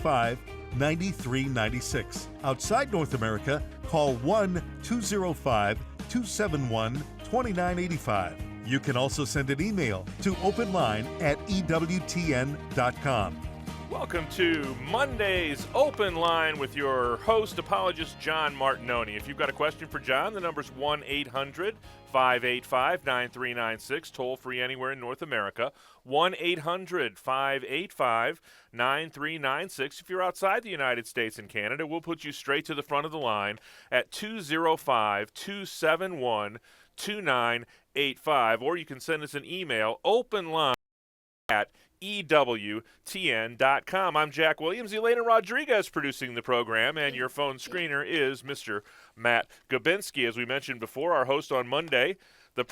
205-9396. Outside North America, call 1-205-271-2985. You can also send an email to openline@EWTN.com. Welcome to Monday's Open Line with your host, Apologist John Martignoni. If you've got a question for John, the number's 1-800-585-9396, toll-free anywhere in North America, 1-800-585-9396. If you're outside the United States and Canada, we'll put you straight to the front of the line at 205-271-2985, or you can send us an email, openline@EWTN.com. I'm Jack Williams. Elena Rodriguez producing the program, and your phone screener is Mr. Matt Gabinski. As we mentioned before, our host on Monday, the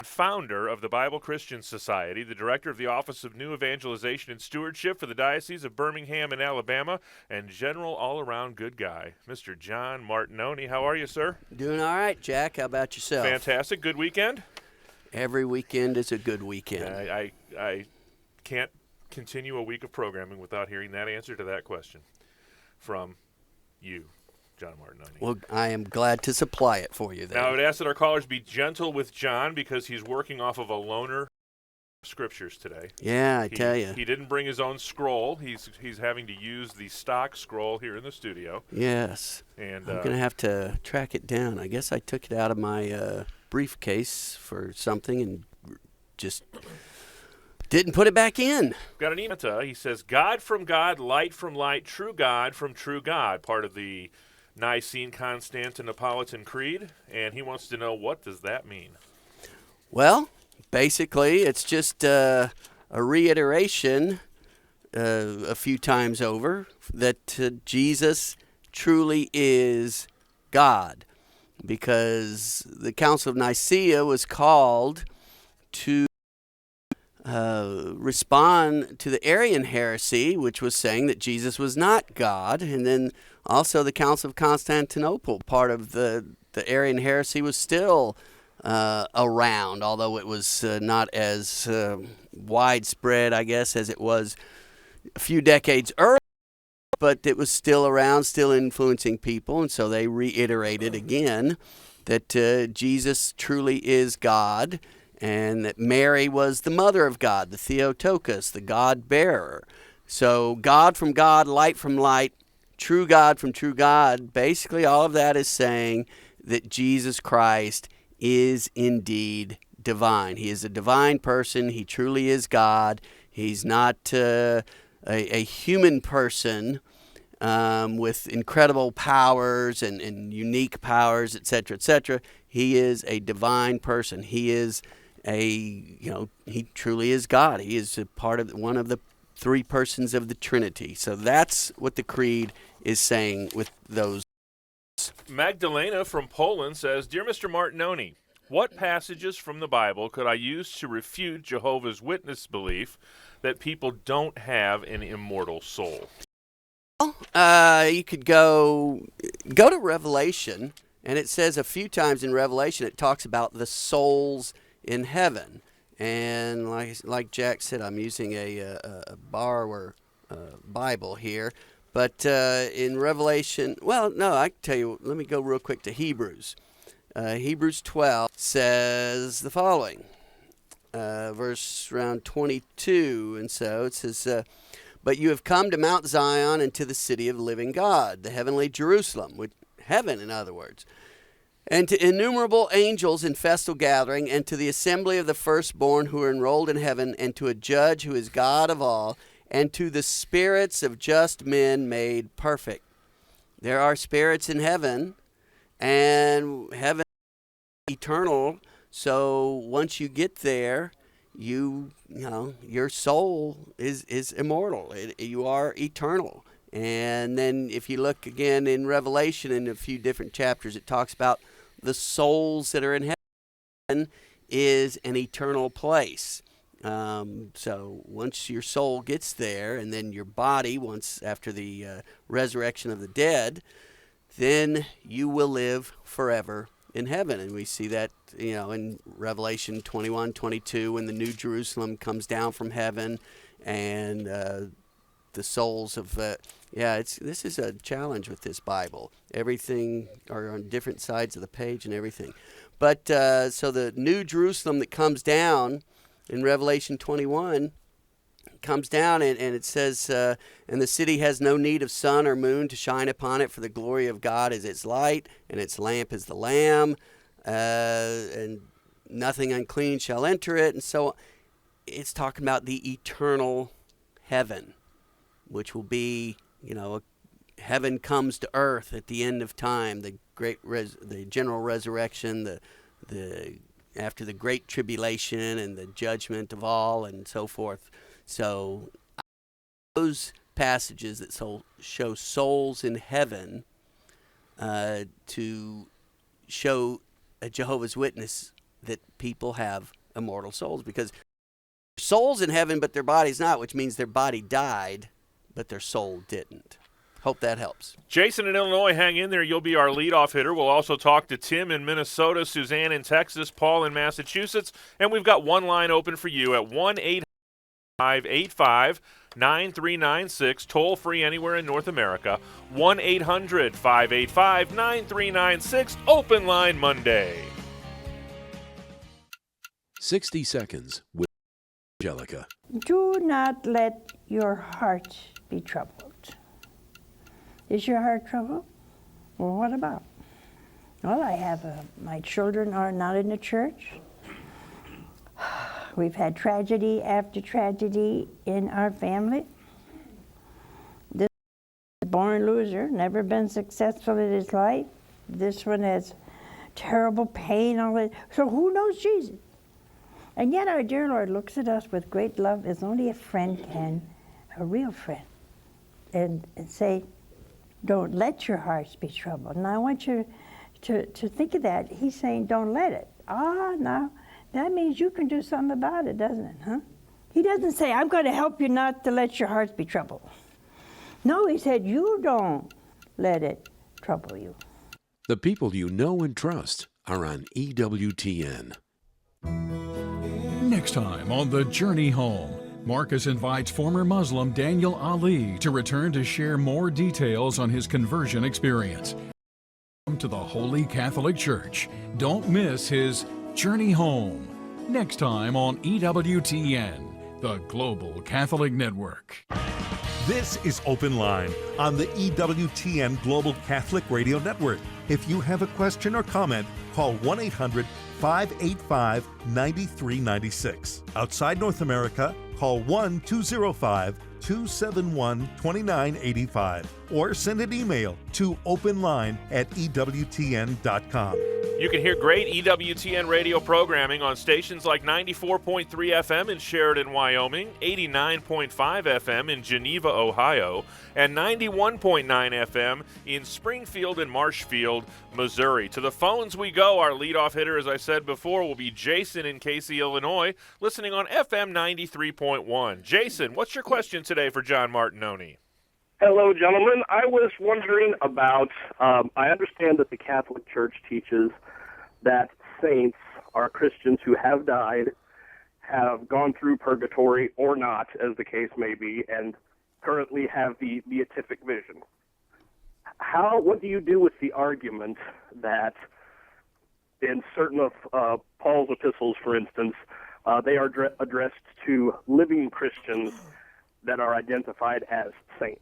founder of the Bible Christian Society, the director of the Office of New Evangelization and Stewardship for the Diocese of Birmingham in Alabama, and general all-around good guy, Mr. John Martignoni. How are you, sir? Doing all right, Jack. How about yourself? Fantastic. Good weekend? Every weekend is a good weekend. I can't continue a week of programming without hearing that answer to that question from you, John Martignoni. Well, I am glad to supply it for you then. Now, I would ask that our callers be gentle with John because he's working off of a loaner scriptures today. Yeah, I tell you. He didn't bring his own scroll. He's having to use the stock scroll here in the studio. Yes. And I'm going to have to track it down. I guess I took it out of my briefcase for something and just didn't put it back in. Got an email. He says, God from God, light from light, true God from true God, part of the Nicene-Constantinopolitan Creed, and he wants to know, what does that mean? Well, basically, it's just a reiteration a few times over that Jesus truly is God, because the Council of Nicaea was called to respond to the Arian heresy, which was saying that Jesus was not God. And then also the Council of Constantinople, part of the Arian heresy, was still around, although it was not as widespread, I guess, as it was a few decades earlier. But it was still around, still influencing people, and so they reiterated again that Jesus truly is God, and that Mary was the mother of God, the Theotokos, the God-bearer. So God from God, light from light, true God from true God, basically all of that is saying that Jesus Christ is indeed divine. He is a divine person. He truly is God. He's not a human person with incredible powers and unique powers, etc., etc. He is a divine person. He is he truly is God. He is a part of one of the three persons of the Trinity. So that's what the Creed is saying with those. Magdalena from Poland says, Dear Mr. Martignoni, what passages from the Bible could I use to refute Jehovah's Witness belief that people don't have an immortal soul? Well, you could go to Revelation, and it says a few times in Revelation it talks about the souls in heaven. And like Jack said, I'm using a borrower Bible here. But in Revelation, well, no, I can tell you, let me go real quick to Hebrews. Hebrews 12 says the following, verse around 22. And so it says, But you have come to Mount Zion and to the city of the living God, the heavenly Jerusalem, with heaven in other words, and to innumerable angels in festal gathering, and to the assembly of the firstborn who are enrolled in heaven, and to a judge who is God of all, and to the spirits of just men made perfect. There are spirits in heaven, and heaven is eternal. So once you get there, you know your soul is immortal. You are eternal. And then if you look again in Revelation in a few different chapters, it talks about the souls that are in heaven is an eternal place. So once your soul gets there, and then your body, once after the resurrection of the dead, then you will live forever in heaven. And we see that, in Revelation 21, 22, when the New Jerusalem comes down from heaven, and the souls of. This is a challenge with this Bible. Everything are on different sides of the page and everything. But so the New Jerusalem that comes down in Revelation 21 comes down, and it says, and the city has no need of sun or moon to shine upon it, for the glory of God is its light, and its lamp is the Lamb, and nothing unclean shall enter it. And so it's talking about the eternal heaven, which will be, heaven comes to earth at the end of time, the the general resurrection, the after the great tribulation and the judgment of all and so forth. So those passages that show souls in heaven to show a Jehovah's Witness that people have immortal souls, because souls in heaven but their body's not, which means their body died but their soul didn't. Hope that helps. Jason in Illinois, hang in there. You'll be our leadoff hitter. We'll also talk to Tim in Minnesota, Suzanne in Texas, Paul in Massachusetts, and we've got one line open for you at 1-800-585-9396, toll free anywhere in North America. 1-800-585-9396, Open Line Monday. 60 seconds with Angelica. Do not let your heart be troubled. Is your heart troubled? Well, what about? Well, I have my children are not in the church. We've had tragedy after tragedy in our family. This born loser, never been successful in his life. This one has terrible pain, all that. So who knows Jesus? And yet our dear Lord looks at us with great love as only a friend can, a real friend, and say, don't let your hearts be troubled. And I want you to think of that. He's saying, don't let it. Now, that means you can do something about it, doesn't it, huh? He doesn't say, I'm going to help you not to let your hearts be troubled. No, he said, you don't let it trouble you. The people you know and trust are on EWTN. Next time on The Journey Home, Marcus invites former Muslim Daniel Ali to return to share more details on his conversion experience. Welcome to the Holy Catholic Church. Don't miss his Journey Home. Next time on EWTN, the Global Catholic Network. This is Open Line on the EWTN Global Catholic Radio Network. If you have a question or comment, call 1-800-585-9396. Outside North America, call 1-205-271-2985 or send an email to openline@ewtn.com. You can hear great EWTN radio programming on stations like 94.3 FM in Sheridan, Wyoming, 89.5 FM in Geneva, Ohio, and 91.9 FM in Springfield and Marshfield, Missouri. To the phones we go. Our leadoff hitter, as I said before, will be Jason in Casey, Illinois, listening on FM 93.1. Jason, what's your question today for John Martignoni? Hello, gentlemen. I was wondering about, I understand that the Catholic Church teaches that saints are Christians who have died, have gone through purgatory or not, as the case may be, and currently have the beatific vision. What do you do with the argument that in certain of Paul's epistles, for instance, they are addressed to living Christians that are identified as saints?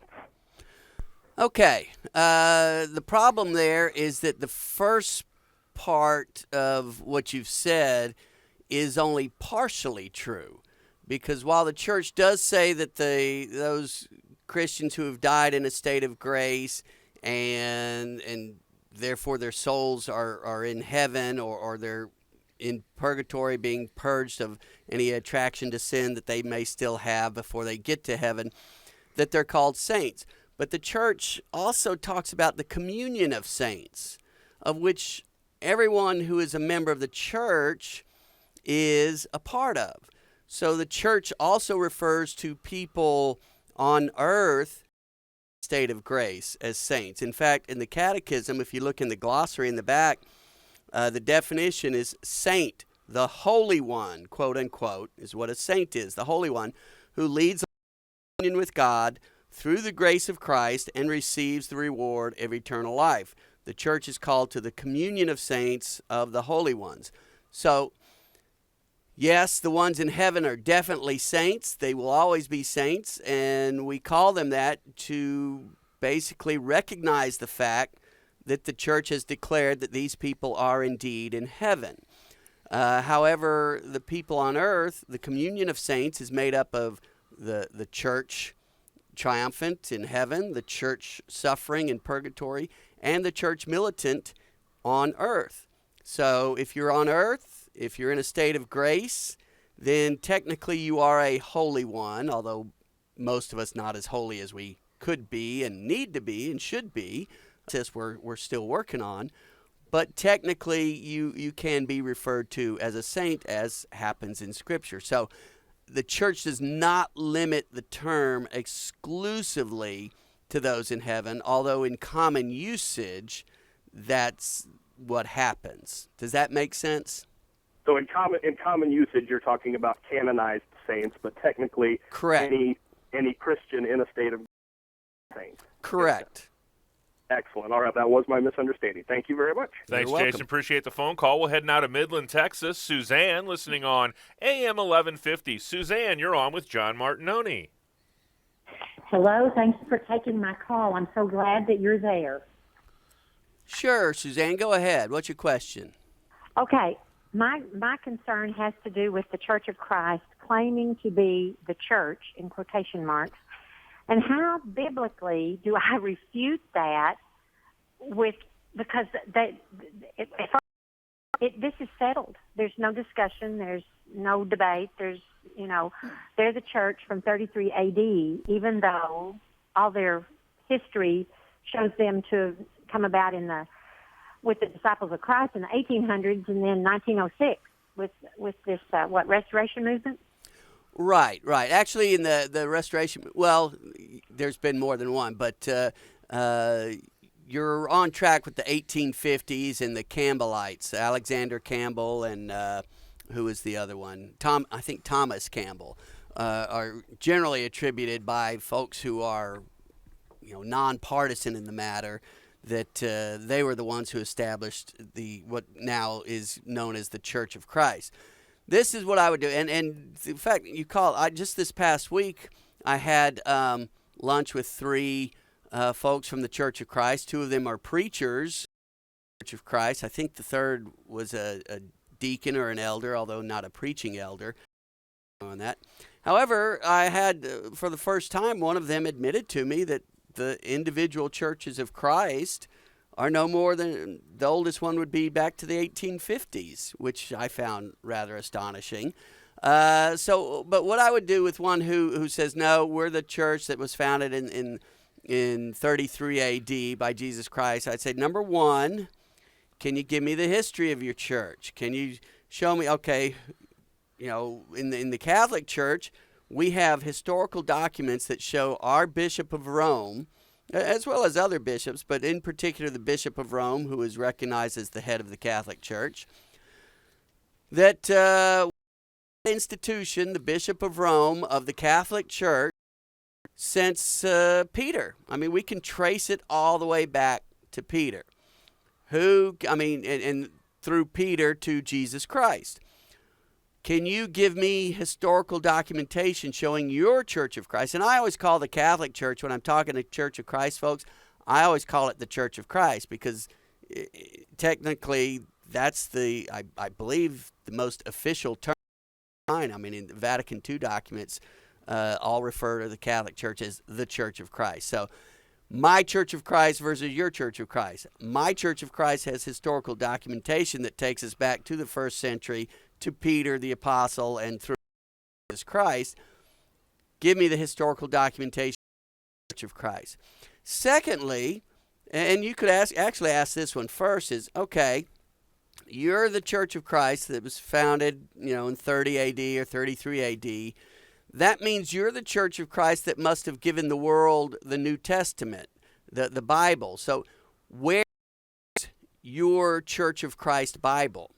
Okay. The problem there is that the first part of what you've said is only partially true, because while the church does say that those Christians who have died in a state of grace and therefore their souls are in heaven or they're in purgatory being purged of any attraction to sin that they may still have before they get to heaven, that they're called saints. But the church also talks about the communion of saints, of which everyone who is a member of the church is a part of. So the church also refers to people on earth state of grace as saints. In fact, in the Catechism, if you look in the glossary in the back, the definition is saint, the Holy One, quote unquote, is what a saint is, the Holy One, who leads union with God through the grace of Christ and receives the reward of eternal life. The church is called to the communion of saints of the holy ones. So, yes, the ones in heaven are definitely saints. They will always be saints, and we call them that to basically recognize the fact that the church has declared that these people are indeed in heaven. However, the people on earth, the communion of saints is made up of the church triumphant in heaven, the church suffering in purgatory, and the church militant on earth. So if you're on earth, if you're in a state of grace, then technically you are a holy one, although most of us not as holy as we could be and need to be and should be, since we're still working on. But technically you can be referred to as a saint, as happens in Scripture. So the church does not limit the term exclusively to those in heaven, although in common usage, that's what happens. Does that make sense? So in common usage, you're talking about canonized saints, but technically, correct. Any Christian in a state of saint. Correct. Excellent. All right, that was my misunderstanding. Thank you very much. Thanks, You're Jason. welcome. Appreciate the phone call. We're heading out of Midland, Texas. Suzanne, listening on AM 1150. Suzanne, you're on with John Martignoni. Hello, thanks for taking my call. I'm so glad that you're there. Sure, Suzanne, go ahead. What's your question? Okay, my concern has to do with the Church of Christ claiming to be the church, in quotation marks, and how biblically do I refute that because this is settled. There's no discussion. There's no debate. They're the church from 33 A.D., even though all their history shows them to have come about with the disciples of Christ in the 1800s and then 1906 with this, Restoration movement? Right. Actually, in the Restoration, well, there's been more than one, but you're on track with the 1850s and the Campbellites, Alexander Campbell and who is the other one? I think Thomas Campbell, are generally attributed by folks who are, nonpartisan in the matter, that they were the ones who established what now is known as the Church of Christ. This is what I would do, and in fact, just this past week, I had lunch with 3 folks from the Church of Christ. 2 of them are preachers, Church of Christ. I think the third was a deacon or an elder, although not a preaching elder on that. However, I had, for the first time, one of them admitted to me that the individual churches of Christ are no more than, the oldest one would be back to the 1850s, which I found rather astonishing. But what I would do with one who says, no, we're the church that was founded in 33 A.D. by Jesus Christ, I'd say, number one, can you give me the history of your church? Can you show me, okay, in the Catholic Church, we have historical documents that show our Bishop of Rome, as well as other bishops, but in particular the Bishop of Rome, who is recognized as the head of the Catholic Church, that institution, the Bishop of Rome of the Catholic Church, since Peter. I mean, we can trace it all the way back to Peter, and through Peter to Jesus Christ. Can you give me historical documentation showing your Church of Christ? And I always call the Catholic Church, when I'm talking to Church of Christ folks, I always call it the Church of Christ, because technically that's I believe, the most official term. I mean, in the Vatican II documents, all refer to the Catholic Church as the Church of Christ. So my Church of Christ versus your Church of Christ. My Church of Christ has historical documentation that takes us back to the 1st century, to Peter the Apostle, and through Jesus Christ. Give me the historical documentation of the Church of Christ. Secondly, and you could actually ask this one first, is, okay, you're the Church of Christ that was founded, in 30 A.D. or 33 A.D., that means you're the Church of Christ that must have given the world the New Testament, the Bible. So where's your Church of Christ Bible?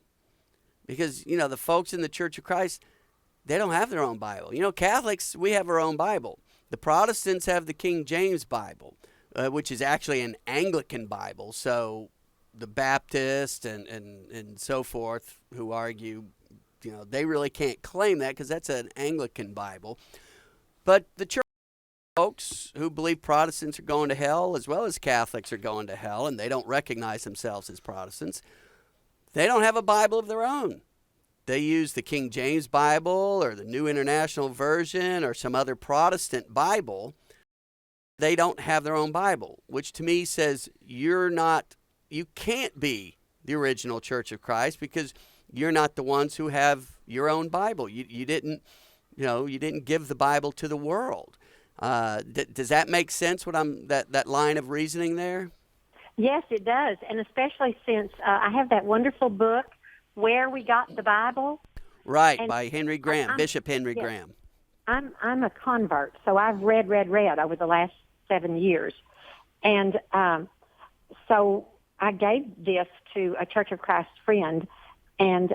Because, the folks in the Church of Christ, they don't have their own Bible. Catholics, we have our own Bible. The Protestants have the King James Bible, which is actually an Anglican Bible. So the Baptists and so forth who argue, they really can't claim that because that's an Anglican Bible. But the church folks who believe Protestants are going to hell as well as Catholics are going to hell, and they don't recognize themselves as Protestants, they don't have a Bible of their own. They use the King James Bible or the New International Version or some other Protestant Bible. They don't have their own Bible, which to me says you can't be the original Church of Christ because you're not the ones who have your own Bible. You didn't give the Bible to the world. Does that make sense? That line of reasoning there? Yes, it does, and especially since I have that wonderful book, Where We Got the Bible. Right, and by Henry Graham, Bishop Henry Graham. I'm a convert, so I've read over the last 7 years, and so I gave this to a Church of Christ friend, and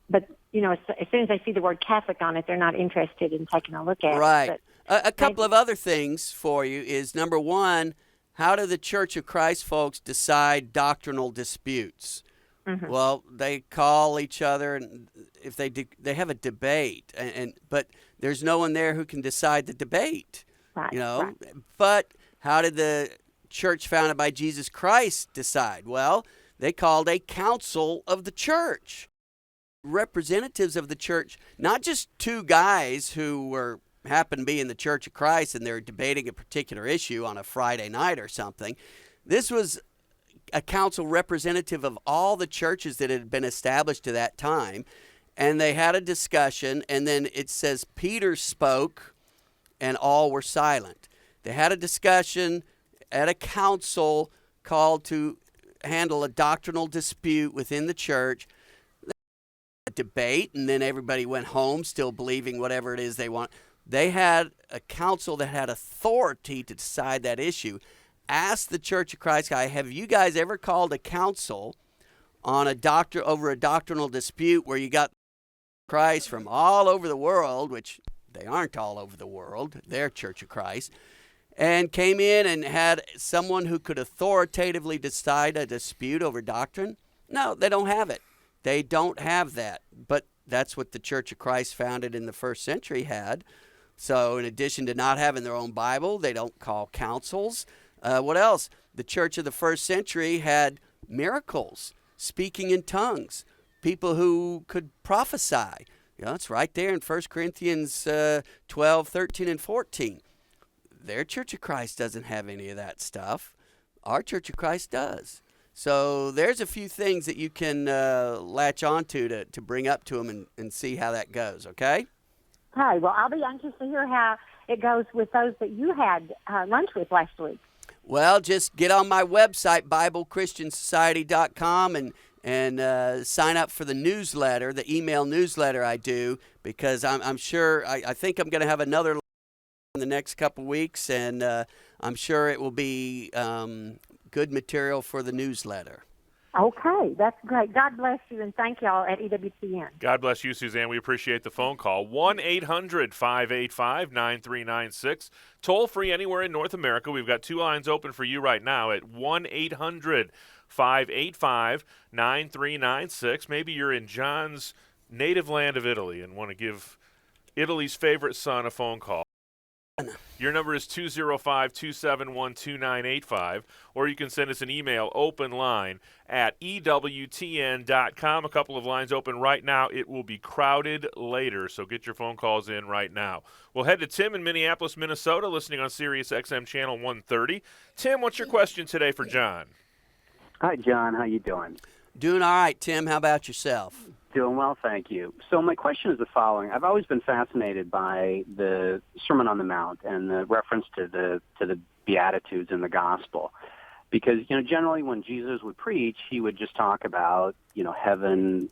but as soon as they see the word Catholic on it, they're not interested in taking a look at it. Right. A couple of other things for you is, number one, how do the Church of Christ folks decide doctrinal disputes? Mm-hmm. Well, they call each other, and if they have a debate, but there's no one there who can decide the debate. Right, Right. But how did the church founded by Jesus Christ decide? Well, they called a council of the church. Representatives of the church, not just two guys who happen to be in the Church of Christ and they're debating a particular issue on a Friday night or something. This was a council representative of all the churches that had been established to that time, and they had a discussion, and then it says Peter spoke and all were silent. They had a discussion at a council called to handle a doctrinal dispute within the church. A debate, and then everybody went home still believing whatever it is they want. They had a council that had authority to decide that issue. Ask the Church of Christ guy, have you guys ever called a council on over a doctrinal dispute where you got Christ from all over the world, which they aren't all over the world, they're Church of Christ, and came in and had someone who could authoritatively decide a dispute over doctrine? No, they don't have it. They don't have that. But that's what the Church of Christ founded in the first century had. So in addition to not having their own Bible, they don't call councils. What else? The church of the first century had miracles, speaking in tongues, people who could prophesy. It's right there in 1 Corinthians 12, 13, and 14. Their Church of Christ doesn't have any of that stuff. Our Church of Christ does. So there's a few things that you can latch onto to bring up to them and see how that goes, okay? Hi, well, I'll be anxious to hear how it goes with those that you had lunch with last week. Well, just get on my website, BibleChristianSociety.com, and sign up for the newsletter, the email newsletter I do, because I'm sure, I think I'm going to have another in the next couple weeks, and I'm sure it will be good material for the newsletter. Okay, that's great. God bless you, and thank y'all at EWTN. God bless you, Suzanne. We appreciate the phone call. 1-800-585-9396. Toll free anywhere in North America. We've got two lines open for you right now at 1-800-585-9396. Maybe you're in John's native land of Italy and want to give Italy's favorite son a phone call. Your number is 205-271-2985, or you can send us an email, openline at EWTN.com. A couple of lines open right now. It will be crowded later, so get your phone calls in right now. We'll head to Tim in Minneapolis, Minnesota, listening on Sirius XM Channel 130. Tim, what's your question today for John? Hi, John. How you doing? Doing all right, Tim. How about yourself? Doing well, thank you. So my question is the following. I've always been fascinated by the Sermon on the Mount and the reference to the Beatitudes in the Gospel. Because, generally when Jesus would preach, he would just talk about, heaven,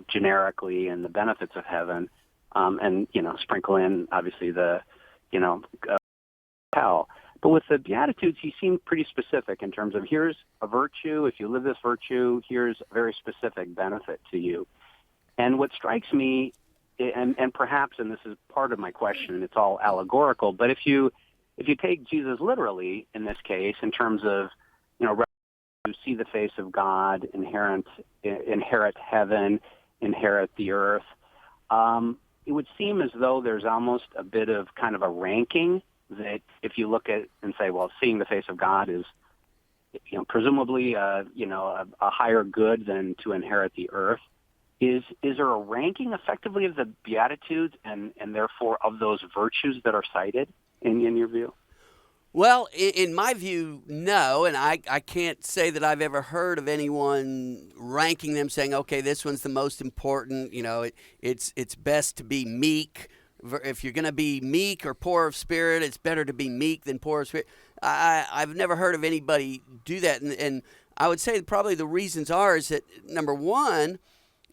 generically and the benefits of heaven, and, sprinkle in, obviously, the, hell. But with the Beatitudes, he seemed pretty specific in terms of here's a virtue. If you live this virtue, here's a very specific benefit to you. And what strikes me and perhaps, and this is part of my question, it's all allegorical, but if you take Jesus literally in this case, in terms of, you see the face of God, inherit heaven, inherit the earth, it would seem as though there's almost a bit of kind of a ranking that if you look at and say, well, seeing the face of God is, presumably, a higher good than to inherit the earth. Is there a ranking effectively of the Beatitudes and therefore of those virtues that are cited in your view? Well, in my view, no, and I can't say that I've ever heard of anyone ranking them, saying, okay, this one's the most important. It's best to be meek. If you're going to be meek or poor of spirit, it's better to be meek than poor of spirit. I've never heard of anybody do that, and I would say probably the reasons is that, number one,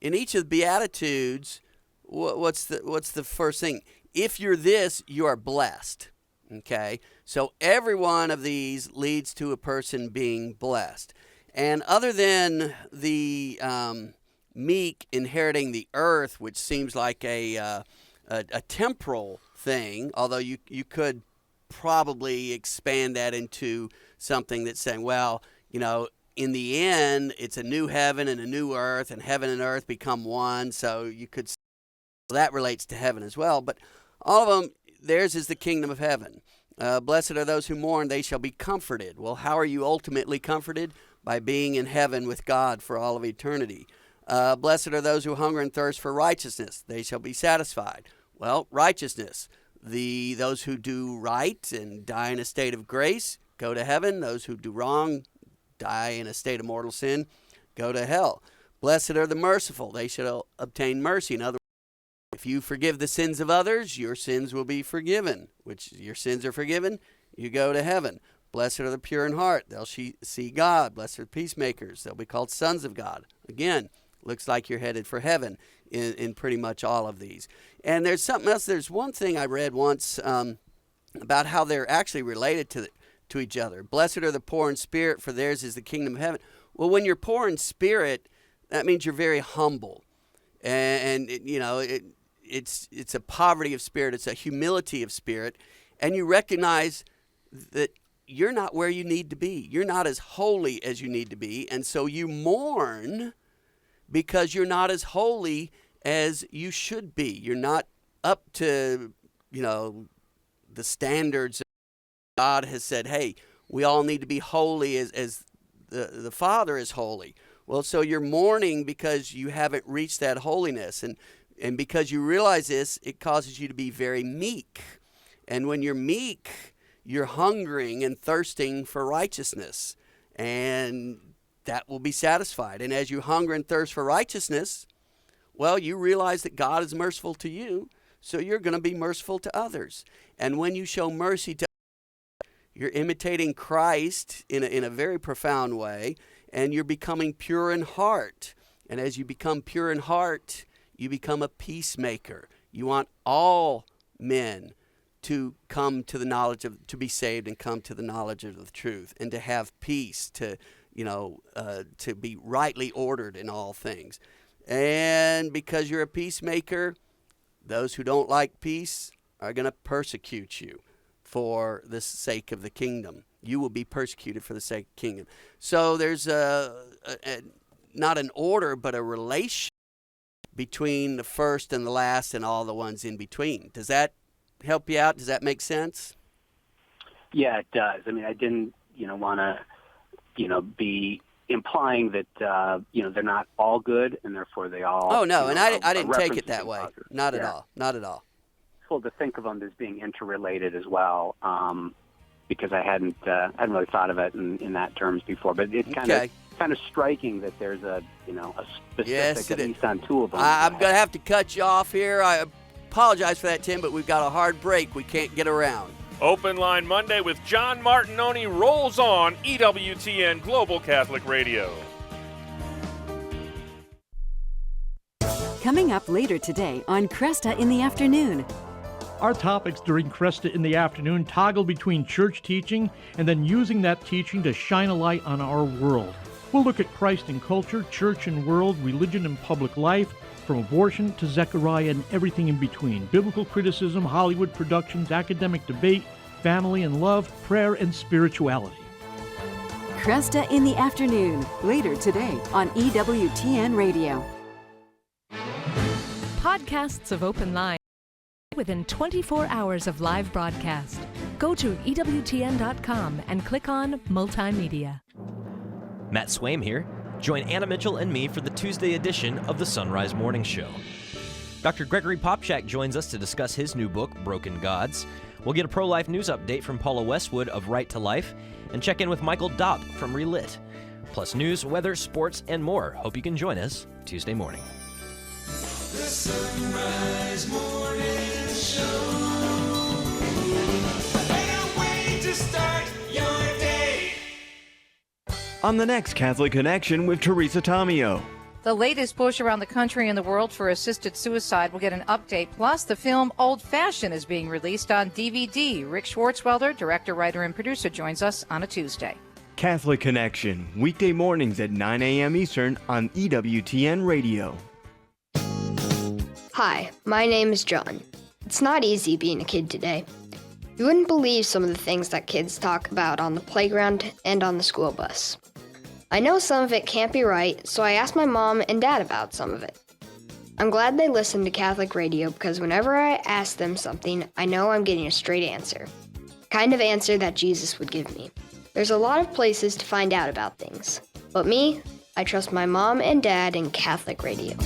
in each of the Beatitudes, what's the first thing? If you're this, you are blessed. Okay? So every one of these leads to a person being blessed. And other than the meek inheriting the earth, which seems like a temporal thing, although you could probably expand that into something that's saying, well, in the end, it's a new heaven and a new earth, and heaven and earth become one. So you could say that relates to heaven as well. But all of them, theirs is the kingdom of heaven. Blessed are those who mourn, they shall be comforted. Well, how are you ultimately comforted? By being in heaven with God for all of eternity. Blessed are those who hunger and thirst for righteousness, they shall be satisfied. Well, righteousness. Those who do right and die in a state of grace go to heaven. Those who do wrong, die in a state of mortal sin, go to hell. Blessed are the merciful, they shall obtain mercy. In other words, if you forgive the sins of others, your sins will be forgiven. Which your sins are forgiven, you go to heaven. Blessed are the pure in heart, they'll see God. Blessed are the peacemakers, they'll be called sons of God. Again, looks like you're headed for heaven in pretty much all of these. And there's something else. There's one thing I read once about how they're actually related to each other. Blessed are the poor in spirit, for theirs is the kingdom of heaven. Well, when you're poor in spirit, that means you're very humble. And it's a poverty of spirit. It's a humility of spirit. And you recognize that you're not where you need to be. You're not as holy as you need to be. And so you mourn because you're not as holy as you should be. You're not up to, the standards that God has said, hey, we all need to be holy as the Father is holy. Well, so you're mourning because you haven't reached that holiness. And because you realize this, it causes you to be very meek. And when you're meek, you're hungering and thirsting for righteousness. And that will be satisfied. And as you hunger and thirst for righteousness, well, you realize that God is merciful to you, so you're going to be merciful to others. And when you show mercy to others, you're imitating Christ in a very profound way, and you're becoming pure in heart. And as you become pure in heart, you become a peacemaker. You want all men to come to the knowledge of, to be saved and come to the knowledge of the truth, and to have peace, to be rightly ordered in all things. And because you're a peacemaker, those who don't like peace are going to persecute you for the sake of the kingdom. You will be persecuted for the sake of the kingdom. So there's not an order, but a relation between the first and the last and all the ones in between. Does that help you out? Does that make sense? Yeah, it does. I mean, I didn't, want to, be implying that, they're not all good and therefore they all. Oh, no, and I didn't take it that way. Not at all. Not at all. Well, to think of them as being interrelated as well, because I hadn't really thought of it in that terms before. But it's kind of striking that there's a specific, at least on two of them. I'm going to have to cut you off here. I apologize for that, Tim, but we've got a hard break we can't get around. Open Line Monday with John Martignoni rolls on EWTN Global Catholic Radio. Coming up later today on Cresta in the Afternoon. Our topics during Cresta in the Afternoon toggle between church teaching and then using that teaching to shine a light on our world. We'll look at Christ and culture, church and world, religion and public life, from abortion to Zechariah and everything in between. Biblical criticism, Hollywood productions, academic debate, family and love, prayer and spirituality. Cresta in the Afternoon, later today on EWTN Radio. Podcasts of Open Line within 24 hours of live broadcast. Go to EWTN.com and click on Multimedia. Matt Swaim here. Join Anna Mitchell and me for the Tuesday edition of the Sunrise Morning Show. Dr. Gregory Popchak joins us to discuss his new book, Broken Gods. We'll get a pro-life news update from Paula Westwood of Right to Life and check in with Michael Dopp from Relit. Plus news, weather, sports, and more. Hope you can join us Tuesday morning. The Sunrise Morning Show. A way to start your day. On the next Catholic Connection with Teresa Tomeo. The latest push around the country and the world for assisted suicide will get an update. Plus, the film Old Fashioned is being released on DVD. Rick Schwartzwelder, director, writer, and producer, joins us on a Tuesday. Catholic Connection, weekday mornings at 9 a.m. Eastern on EWTN Radio. Hi, my name is John. It's not easy being a kid today. You wouldn't believe some of the things that kids talk about on the playground and on the school bus. I know some of it can't be right, so I asked my mom and dad about some of it. I'm glad they listen to Catholic radio because whenever I ask them something, I know I'm getting a straight answer. Kind of answer that Jesus would give me. There's a lot of places to find out about things. But me, I trust my mom and dad in Catholic radio.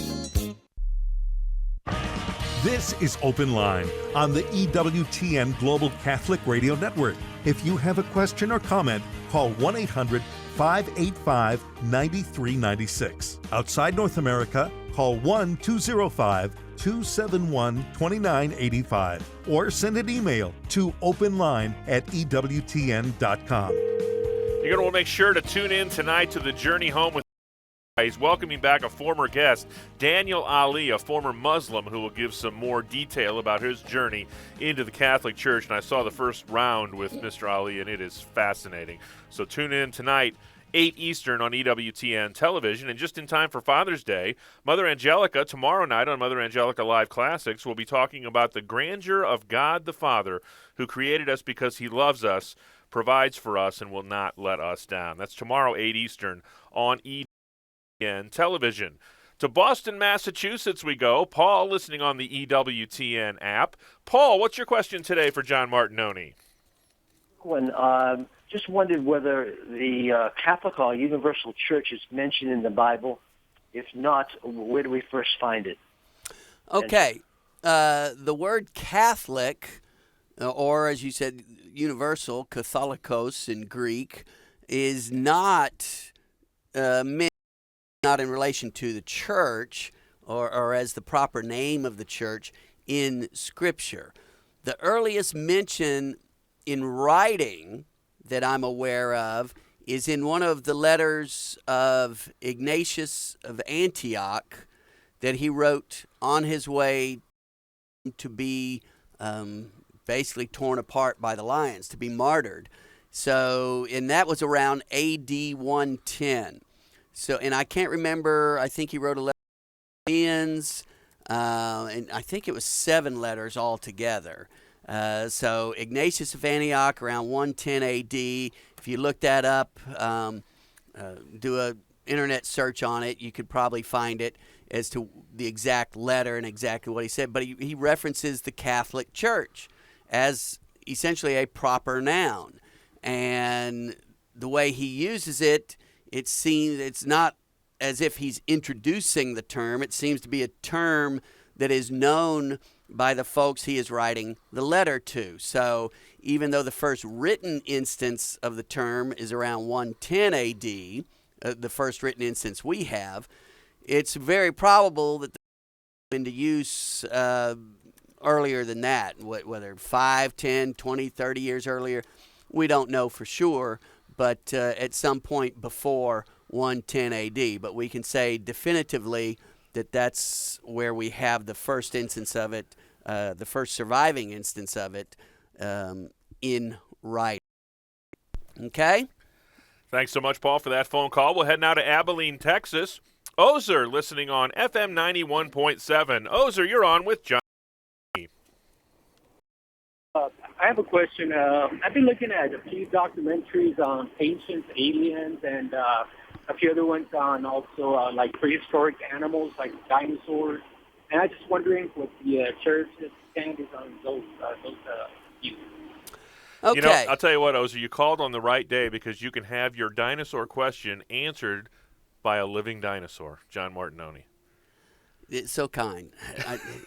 This is Open Line on the EWTN Global Catholic Radio Network. If you have a question or comment, call 1-800-585-9396. Outside North America, call 1-205-271-2985 or send an email to openline@ewtn.com. You're going to want to make sure to tune in tonight to the Journey Home with. He's welcoming back a former guest, Daniel Ali, a former Muslim, who will give some more detail about his journey into the Catholic Church. And I saw the first round with Mr. Ali, and it is fascinating. So tune in tonight, 8 Eastern on EWTN television. And just in time for Father's Day, Mother Angelica, tomorrow night on Mother Angelica Live Classics, will be talking about the grandeur of God the Father, who created us because he loves us, provides for us, and will not let us down. That's tomorrow, 8 Eastern on EWTN television. To Boston, Massachusetts we go. Paul, listening on the EWTN app. Paul, what's your question today for John Martignoni? Just wondered whether the Catholic or Universal Church is mentioned in the Bible. If not, where do we first find it? Okay. The word Catholic, or as you said, universal, Katholikos in Greek, is not meant not in relation to the church or as the proper name of the church in Scripture. The earliest mention in writing that I'm aware of is in one of the letters of Ignatius of Antioch that he wrote on his way to be basically torn apart by the lions, to be martyred. So, and that was around AD 110. So, and I can't remember, I think he wrote a letter to the Indians, and I think it was 7 letters altogether. So Ignatius of Antioch around 110 AD. If you look that up, do a internet search on it, you could probably find it as to the exact letter and exactly what he said. But he references the Catholic Church as essentially a proper noun. And the way he uses it, it seems it's not as if he's introducing the term. It seems to be a term that is known by the folks he is writing the letter to. So even though the first written instance of the term is around 110 AD, the first written instance we have, it's very probable that they went into use earlier than that, whether 5, 10, 20, 30 years earlier. We don't know for sure, but at some point before 110 AD. But we can say definitively that that's where we have the first instance of it, the first surviving instance of it in writing. Okay? Thanks so much, Paul, for that phone call. We'll head now to Abilene, Texas. Ozer, listening on FM 91.7. Ozer, you're on with John. I have a question. I've been looking at a few documentaries on ancient aliens and a few other ones on also like prehistoric animals like dinosaurs. And I'm just wondering what the church's stand is on those views. You know, I'll tell you what, Ozer, you called on the right day because you can have your dinosaur question answered by a living dinosaur, John Martignoni. It's so kind.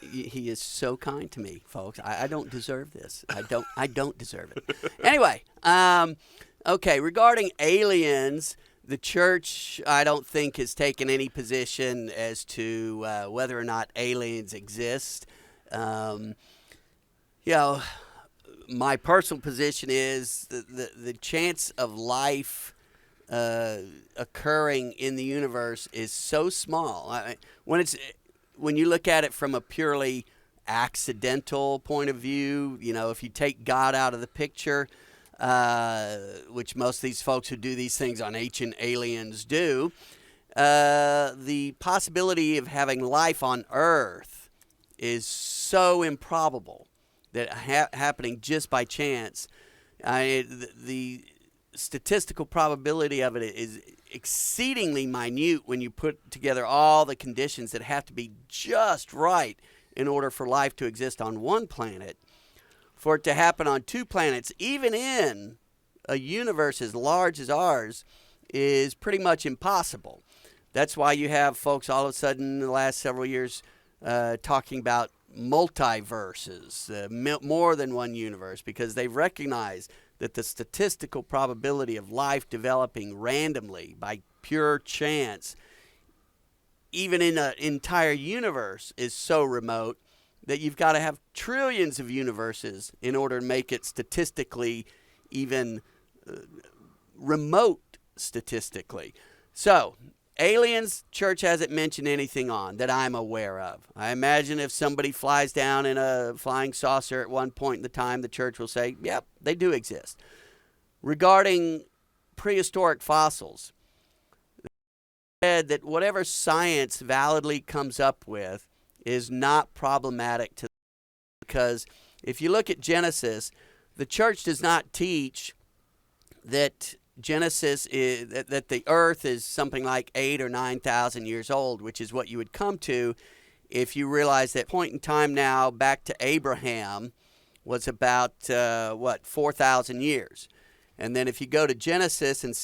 He is so kind to me, folks. I don't deserve this. I don't deserve it. Anyway, okay, regarding aliens, the church, I don't think, has taken any position as to whether or not aliens exist. You know, my personal position is the chance of life occurring in the universe is so small. When you look at it from a purely accidental point of view, you know, if you take God out of the picture, which most of these folks who do these things on ancient aliens do, the possibility of having life on Earth is so improbable that happening just by chance. The statistical probability of it is exceedingly minute when you put together all the conditions that have to be just right in order for life to exist on one planet. For it to happen on two planets, even in a universe as large as ours, is pretty much impossible. That's why you have folks all of a sudden in the last several years talking about multiverses, more than one universe, because they've recognized that the statistical probability of life developing randomly by pure chance, even in an entire universe, is so remote that you've got to have trillions of universes in order to make it statistically even remote statistically. So, aliens, church hasn't mentioned anything on that I'm aware of. I imagine if somebody flies down in a flying saucer at one point in the time, the church will say, yep, they do exist. Regarding prehistoric fossils, said that whatever science validly comes up with is not problematic to them, because if you look at Genesis, the church does not teach that Genesis is that the earth is something like 8,000 or 9,000 years old, which is what you would come to if you realize that point in time now back to Abraham was about 4,000 years. And then if you go to Genesis and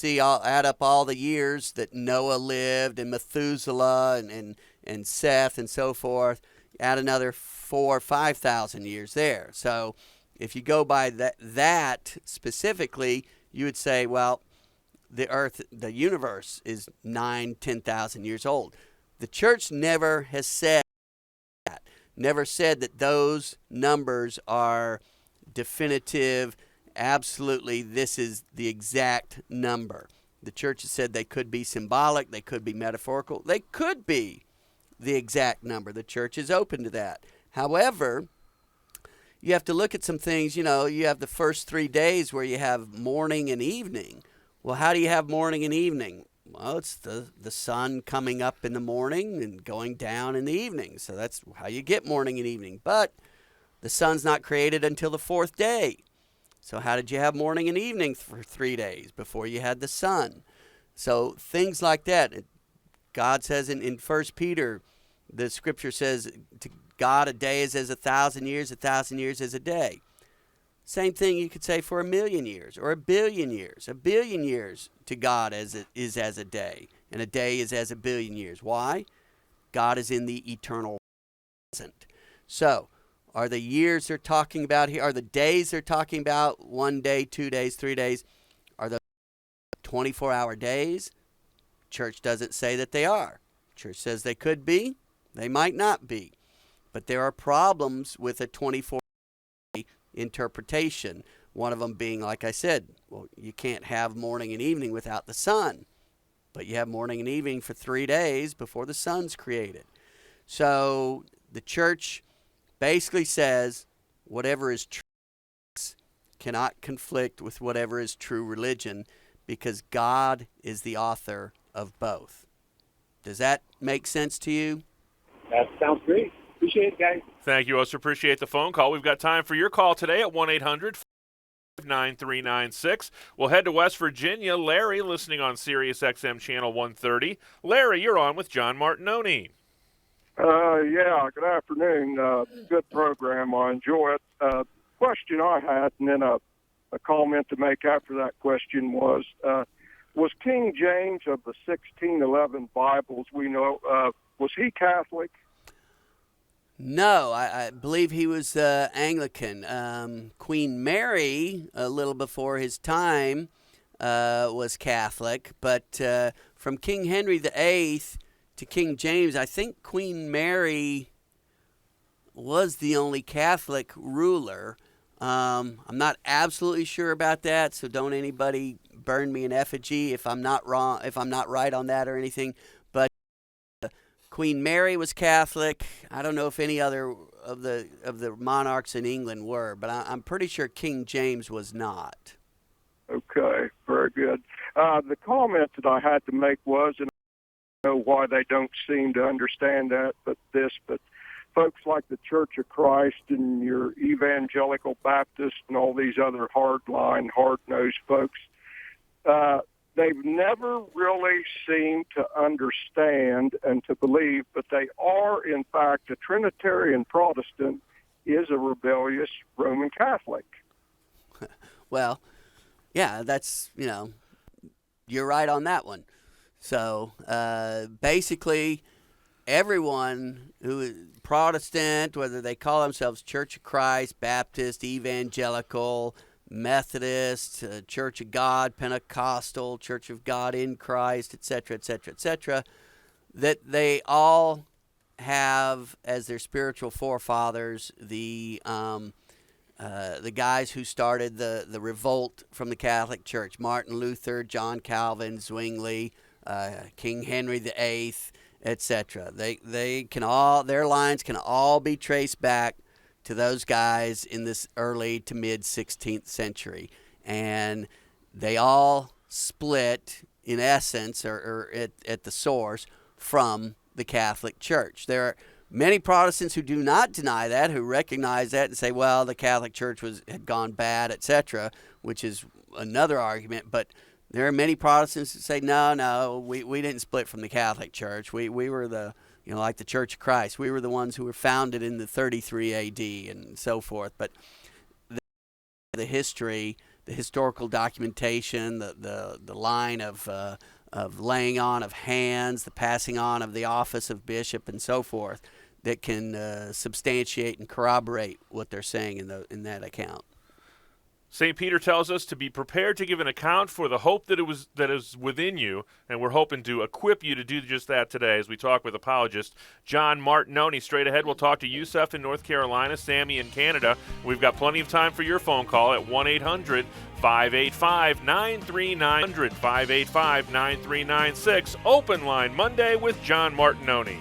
add up all the years that Noah lived and Methuselah and Seth and so forth, add another 4,000 or 5,000 years there. So if you go by that specifically, you would say, well, the earth, the universe is 9,000, 10,000 years old. The church never has said that, never said that those numbers are definitive, absolutely this is the exact number. The church has said they could be symbolic, they could be metaphorical, they could be the exact number. The church is open to that. However, you have to look at some things. You know, you have the first 3 days where you have morning and evening. Well, how do you have morning and evening? Well, it's the sun coming up in the morning and going down in the evening. So that's how you get morning and evening. But the sun's not created until the fourth day. So how did you have morning and evening for 3 days before you had the sun? So things like that. God says in 1 Peter, the scripture says, to God, a day is as 1,000 years, 1,000 years as a day. Same thing you could say for 1,000,000 years or 1,000,000,000 years. 1,000,000,000 years to God is as a day, and a day is as 1,000,000,000 years. Why? God is in the eternal present. So, are the years they're talking about here, are the days they're talking about 1 day, 2 days, 3 days, are those 24-hour days? Church doesn't say that they are. Church says they could be, they might not be. But there are problems with a 24-hour interpretation. One of them being, like I said, well, you can't have morning and evening without the sun. But you have morning and evening for 3 days before the sun's created. So the church basically says whatever is true cannot conflict with whatever is true religion, because God is the author of both. Does that make sense to you? That sounds great. Appreciate it, guys. Thank you. Also appreciate the phone call. We've got time for your call today at 1-800-9396. We'll head to West Virginia. Larry, listening on Sirius XM Channel 130. Larry, you're on with John Martignoni. Yeah, good afternoon. Good program. I enjoy it. Question I had, and then a comment to make after that question was King James of the 1611 Bibles we know, was he Catholic? No, I believe he was Anglican. Queen Mary, a little before his time, was Catholic, but from King Henry VIII to King James, I think Queen Mary was the only Catholic ruler. I'm not absolutely sure about that, so don't anybody burn me an effigy if I'm not wrong, if I'm not right on that or anything. But Queen Mary was Catholic. I don't know if any other of the monarchs in England were, but I'm pretty sure King James was not. Okay, very good. The comment that I had to make was, and I don't know why they don't seem to understand that, but folks like the Church of Christ and your evangelical Baptists and all these other hardline, hard-nosed folks, they've never really seemed to understand and to believe, but they are, in fact, a Trinitarian Protestant is a rebellious Roman Catholic. Well, yeah, that's, you're right on that one. So basically, everyone who is Protestant, whether they call themselves Church of Christ, Baptist, Evangelical, Methodist, Church of God, Pentecostal, Church of God in Christ, etc., etc., etc., that they all have as their spiritual forefathers the guys who started the revolt from the Catholic Church: Martin Luther, John Calvin, Zwingli, King Henry VIII, etc. They can all, their lines can all be traced back to those guys in this early to mid 16th century, and they all split in essence or at the source from the Catholic Church. There are many Protestants who do not deny that, who recognize that and say, well, the Catholic Church had gone bad, etc., which is another argument. But there are many Protestants that say, no, we didn't split from the Catholic Church. We were the, like the Church of Christ. We were the ones who were founded in the 33 A.D. and so forth. But the history, the historical documentation, the line of laying on of hands, the passing on of the office of bishop and so forth, that can substantiate and corroborate what they're saying in that account. St. Peter tells us to be prepared to give an account for the hope that is within you, and we're hoping to equip you to do just that today as we talk with apologist John Martignoni. Straight ahead, we'll talk to Yusuf in North Carolina, Sammy in Canada. We've got plenty of time for your phone call at 1-800-585-9390, 585-9396. Open Line Monday with John Martignoni.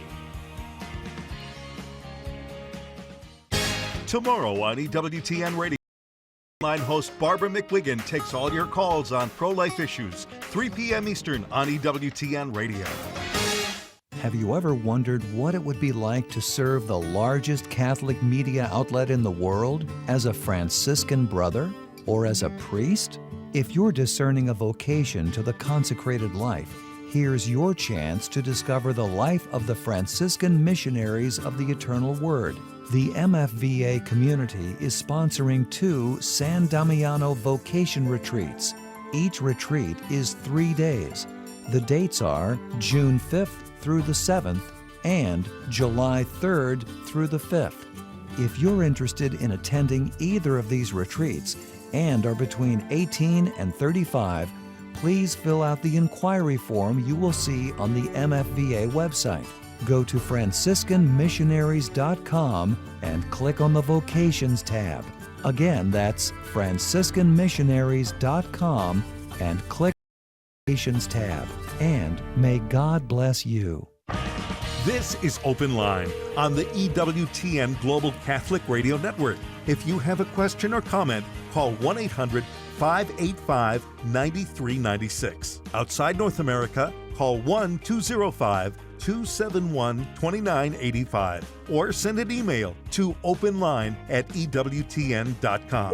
Tomorrow on EWTN Radio, Line host Barbara McWiggin takes all your calls on pro-life issues, 3 p.m. Eastern on EWTN Radio. Have you ever wondered what it would be like to serve the largest Catholic media outlet in the world as a Franciscan brother or as a priest? If you're discerning a vocation to the consecrated life, here's your chance to discover the life of the Franciscan missionaries of the Eternal Word. The MFVA community is sponsoring 2 San Damiano vocation retreats. Each retreat is 3 days. The dates are June 5th through the 7th and July 3rd through the 5th. If you're interested in attending either of these retreats and are between 18 and 35, please fill out the inquiry form you will see on the MFVA website. Go to franciscanmissionaries.com and click on the Vocations tab. Again, that's franciscanmissionaries.com and click on the Vocations tab. And may God bless you. This is Open Line on the EWTN Global Catholic Radio Network. If you have a question or comment, call 1-800-585-9396. Outside North America, call 1-205-2 800-271-2985 or send an email to openline@ewtn.com.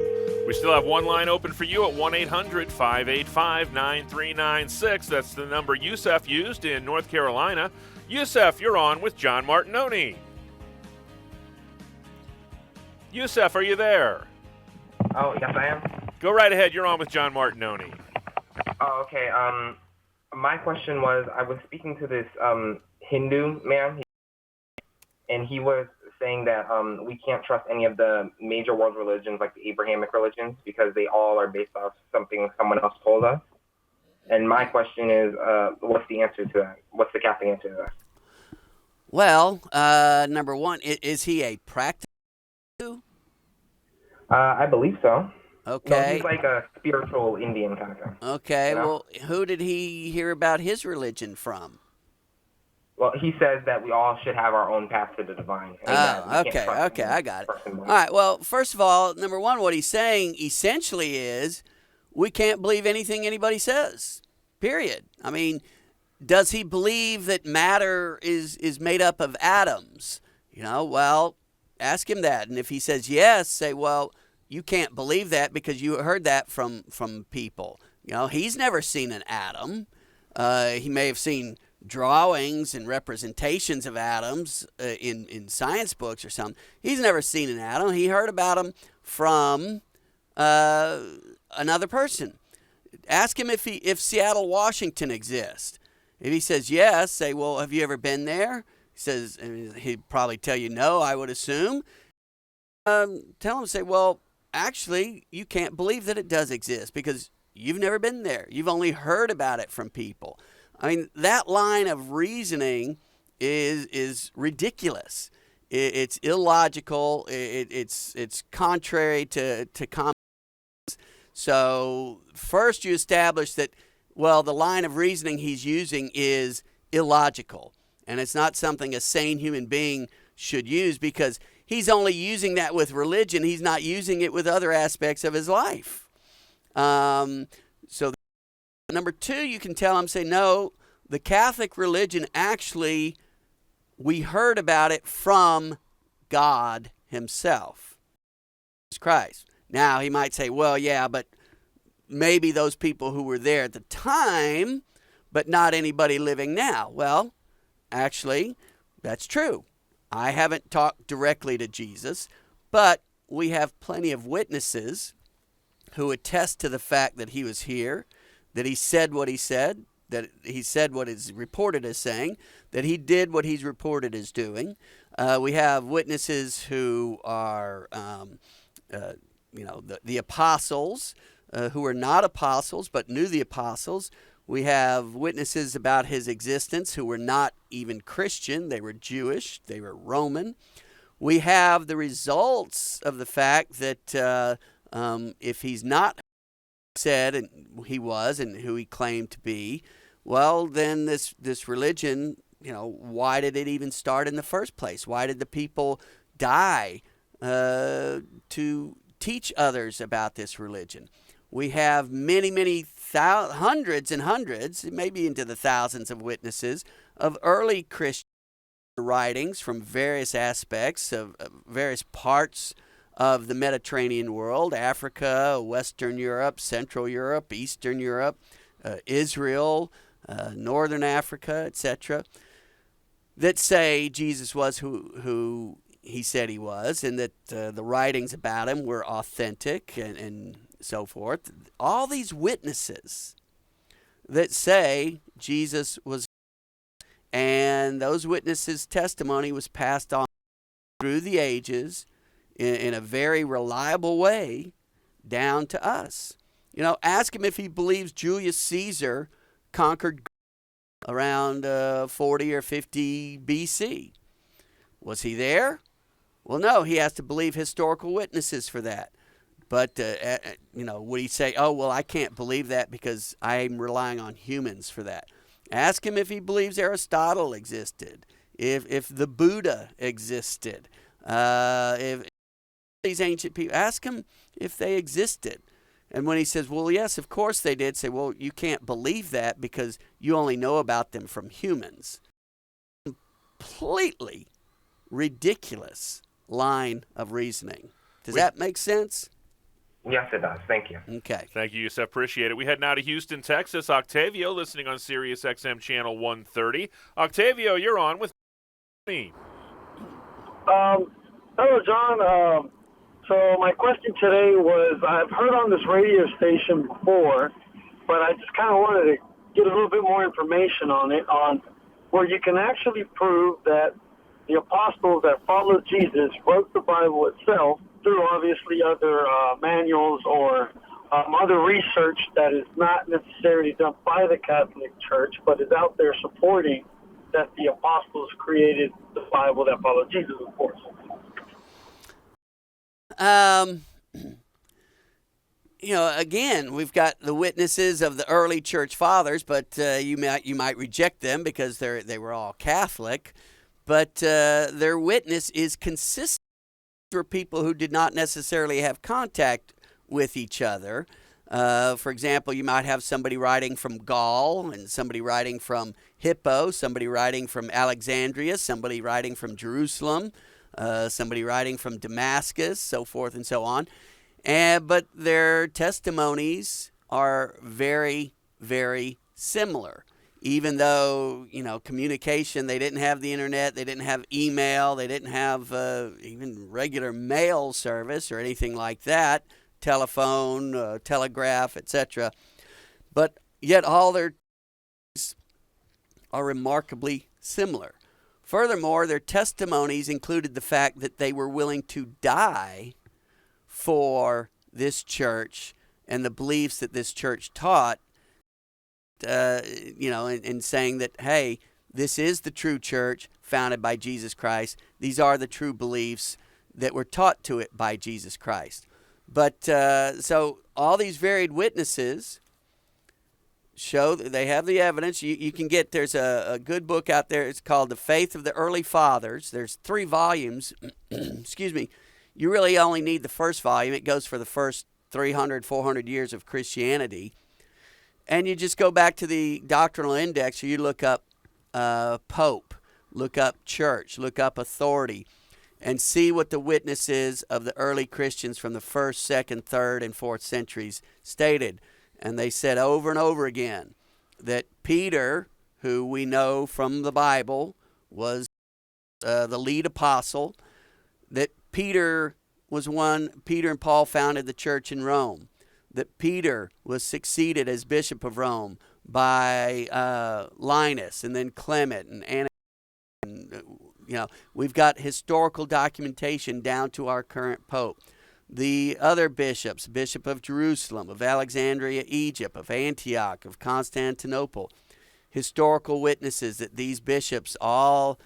We still have one line open for you at 1-800-585-9396. That's the number Yusef used in North Carolina. Yusef, you're on with John Martignoni. Yusef, are you there? Oh, yes, I am. Go right ahead. You're on with John Martignoni. Oh, okay. My question was, I was speaking to this Hindu man, and he was saying that we can't trust any of the major world religions, like the Abrahamic religions, because they all are based off something someone else told us. And my question is, what's the answer to that? What's the Catholic answer to that? Well, number one, is he a practical? I believe so. Okay. No, he's like a spiritual Indian kind of thing. Okay, you know? well, who did he hear about his religion from? Well, he says that we all should have our own path to the divine. And that we can't trust I got it. person All right, well, first of all, number one, what he's saying essentially is we can't believe anything anybody says, period. I mean, does he believe that matter is made up of atoms? You know, well, ask him that. And if he says yes, say, well, you can't believe that because you heard that from people. You know, he's never seen an atom. He may have seen drawings and representations of atoms in science books or something. He's never seen an atom. He heard about them from another person. Ask him if Seattle, Washington exists. If he says yes, say, well, have you ever been there? He says, he'd probably tell you no, I would assume. Tell him, say, well, actually, you can't believe that it does exist because you've never been there. You've only heard about it from people. I mean, that line of reasoning is ridiculous. It's illogical. It's contrary to common sense. So first you establish that, well, the line of reasoning he's using is illogical, and it's not something a sane human being should use because he's only using that with religion. He's not using it with other aspects of his life. So number two, you can tell him, say, no, the Catholic religion actually, we heard about it from God himself, Jesus Christ. Now, he might say, well, yeah, but maybe those people who were there at the time, but not anybody living now. Well, actually, that's true. I haven't talked directly to Jesus, but we have plenty of witnesses who attest to the fact that he was here, that he said what he said, that he said what is reported as saying, that he did what he's reported as doing. We have witnesses who are, the apostles, who are not apostles but knew the apostles. We have witnesses about his existence who were not even Christian. They were Jewish. They were Roman. We have the results of the fact that if he's not said and he was and who he claimed to be, well, then this religion, why did it even start in the first place? Why did the people die to teach others about this religion? We have many hundreds and hundreds, maybe into the thousands of witnesses of early Christian writings from various aspects of various parts of the Mediterranean world, Africa, Western Europe, Central Europe, Eastern Europe, Israel, Northern Africa, etc., that say Jesus was who he said he was, and that the writings about him were authentic and so forth. All these witnesses that say Jesus was, and those witnesses' testimony was passed on through the ages in a very reliable way down to us. Ask him if he believes Julius Caesar conquered around 40 or 50 BC. Was he there? Well, no, he has to believe historical witnesses for that. But, would he say, oh, well, I can't believe that because I'm relying on humans for that? Ask him if he believes Aristotle existed, if the Buddha existed, if these ancient people, ask him if they existed. And when he says, well, yes, of course they did, say, well, you can't believe that because you only know about them from humans. completely ridiculous line of reasoning. Does that make sense? Yes, it does. Thank you. Okay. Thank you, Yusef. Appreciate it. We head now to Houston, Texas. Octavio, listening on Sirius XM Channel 130. Octavio, you're on with me. Hello, John. So my question today was, I've heard on this radio station before, but I just kind of wanted to get a little bit more information on it, on where you can actually prove that the apostles that followed Jesus wrote the Bible itself through obviously other manuals or other research that is not necessarily done by the Catholic Church, but is out there supporting that the apostles created the Bible that followed Jesus, of course. You know, again, we've got the witnesses of the early church fathers, but you might reject them because they were all Catholic. But their witness is consistent for people who did not necessarily have contact with each other. For example, you might have somebody writing from Gaul and somebody writing from Hippo, somebody writing from Alexandria, somebody writing from Jerusalem, somebody writing from Damascus, so forth and so on. But their testimonies are very, very similar. Even though, you know, communication, they didn't have the internet, they didn't have email, they didn't have even regular mail service or anything like that, telephone, telegraph, etc. But yet all their are remarkably similar. Furthermore, their testimonies included the fact that they were willing to die for this church and the beliefs that this church taught, you know, and saying that, hey, this is the true church founded by Jesus Christ. These are the true beliefs that were taught to it by Jesus Christ. But so all these varied witnesses show that they have the evidence. You can get, there's a good book out there. It's called The Faith of the Early Fathers. There's 3 volumes. Excuse me. You really only need the first volume. It goes for the first 300, 400 years of Christianity. And you just go back to the Doctrinal Index, or you look up Pope, look up church, look up authority, and see what the witnesses of the early Christians from the 1st, 2nd, 3rd, and 4th centuries stated. And they said over and over again that Peter, who we know from the Bible was the lead apostle, that Peter and Paul founded the church in Rome, that Peter was succeeded as bishop of Rome by Linus and then Clement and Anna. You know, we've got historical documentation down to our current pope. The other bishops, Bishop of Jerusalem, of Alexandria, Egypt, of Antioch, of Constantinople, historical witnesses that these bishops all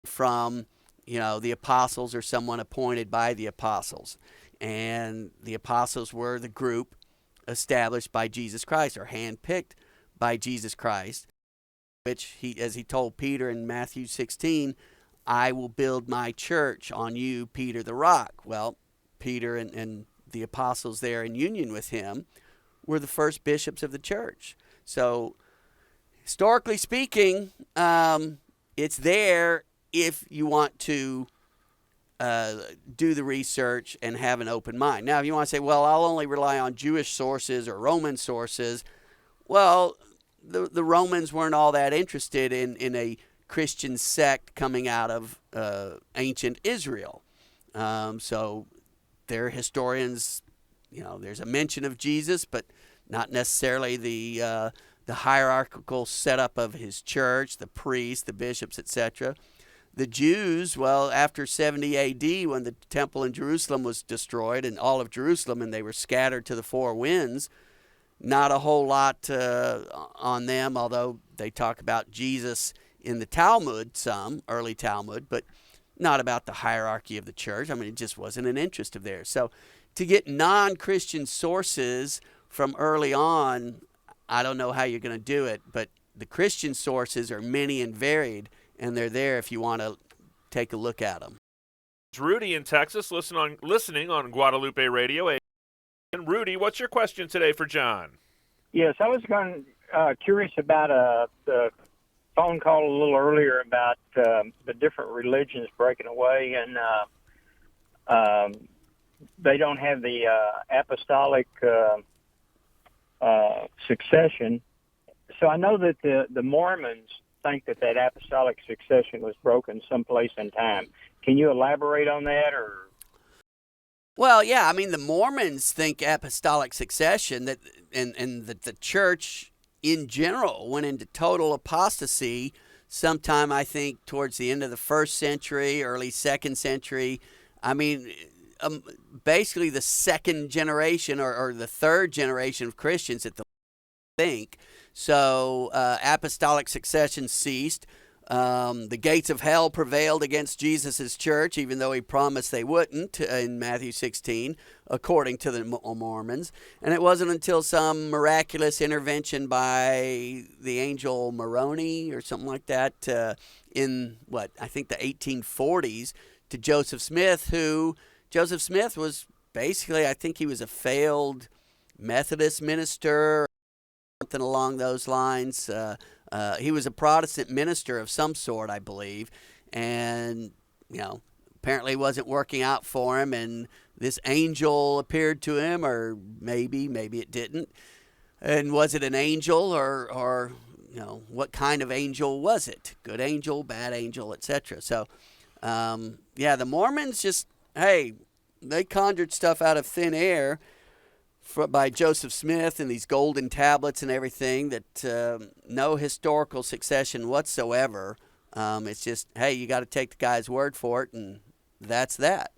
from, you know, the apostles or someone appointed by the apostles. And the apostles were the group established by Jesus Christ or handpicked by Jesus Christ, which as he told Peter in Matthew 16, I will build my church on you, Peter the rock. Well, Peter and the apostles there in union with him were the first bishops of the church. So historically speaking, it's there if you want to do the research and have an open mind. Now, if you want to say, well, I'll only rely on Jewish sources or Roman sources, well, the Romans weren't all that interested in a Christian sect coming out of ancient Israel. So they're historians, you know, there's a mention of Jesus, but not necessarily the hierarchical setup of his church, the priests, the bishops, etc. The Jews, well, after 70 A.D., when the temple in Jerusalem was destroyed, and all of Jerusalem, and they were scattered to the 4 winds, not a whole lot on them, although they talk about Jesus in the Talmud, some early Talmud, but not about the hierarchy of the church. I mean, it just wasn't an interest of theirs. So to get non-Christian sources from early on, I don't know how you're going to do it, but the Christian sources are many and varied, and they're there if you want to take a look at them. It's Rudy in Texas, listening on Guadalupe Radio. And Rudy, what's your question today for John? Yes, I was curious about the phone call a little earlier about the different religions breaking away, and they don't have the apostolic succession. So I know that the Mormons think that apostolic succession was broken someplace in time. Can you elaborate on that, or? Well, yeah, I mean, the Mormons think apostolic succession, that and that the church in general went into total apostasy sometime, I think, towards the end of the 1st century, early 2nd century. I mean, basically the 2nd generation or the 3rd generation of Christians at the think. So apostolic succession ceased. The gates of hell prevailed against Jesus' church, even though he promised they wouldn't in Matthew 16, according to the Mormons. And it wasn't until some miraculous intervention by the angel Moroni or something like that in, I think the 1840s to Joseph Smith, who Joseph Smith was basically, I think he was a failed Methodist minister, something along those lines. He was a Protestant minister of some sort, I believe, and, apparently it wasn't working out for him, and this angel appeared to him, or maybe it didn't. And was it an angel, or what kind of angel was it? Good angel, bad angel, etc. So, the Mormons just, they conjured stuff out of thin air by Joseph Smith and these golden tablets and everything that no historical succession whatsoever. It's just, you got to take the guy's word for it, and that's that.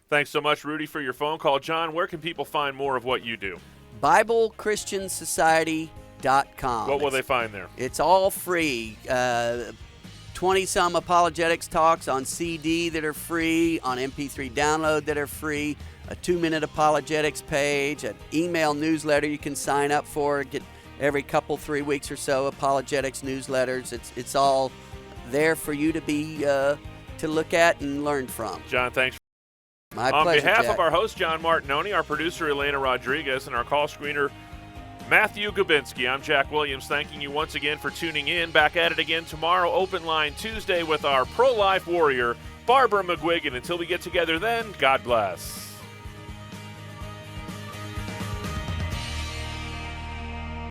Thanks so much, Rudy, for your phone call. John, where can people find more of what you do? BibleChristianSociety.com. What will they find there? It's all free. 20-some apologetics talks on CD that are free, on MP3 download that are free, a 2-minute apologetics page, an email newsletter you can sign up for, get every 3 weeks or so apologetics newsletters. It's all there for you to be to look at and learn from. John, thanks. My pleasure, On behalf Jack. of our host, John Martignoni, our producer, Elena Rodriguez, and our call screener, Matthew Gubinski, I'm Jack Williams, thanking you once again for tuning in. Back at it again tomorrow, Open Line Tuesday, with our pro-life warrior, Barbara McGuigan. Until we get together then, God bless.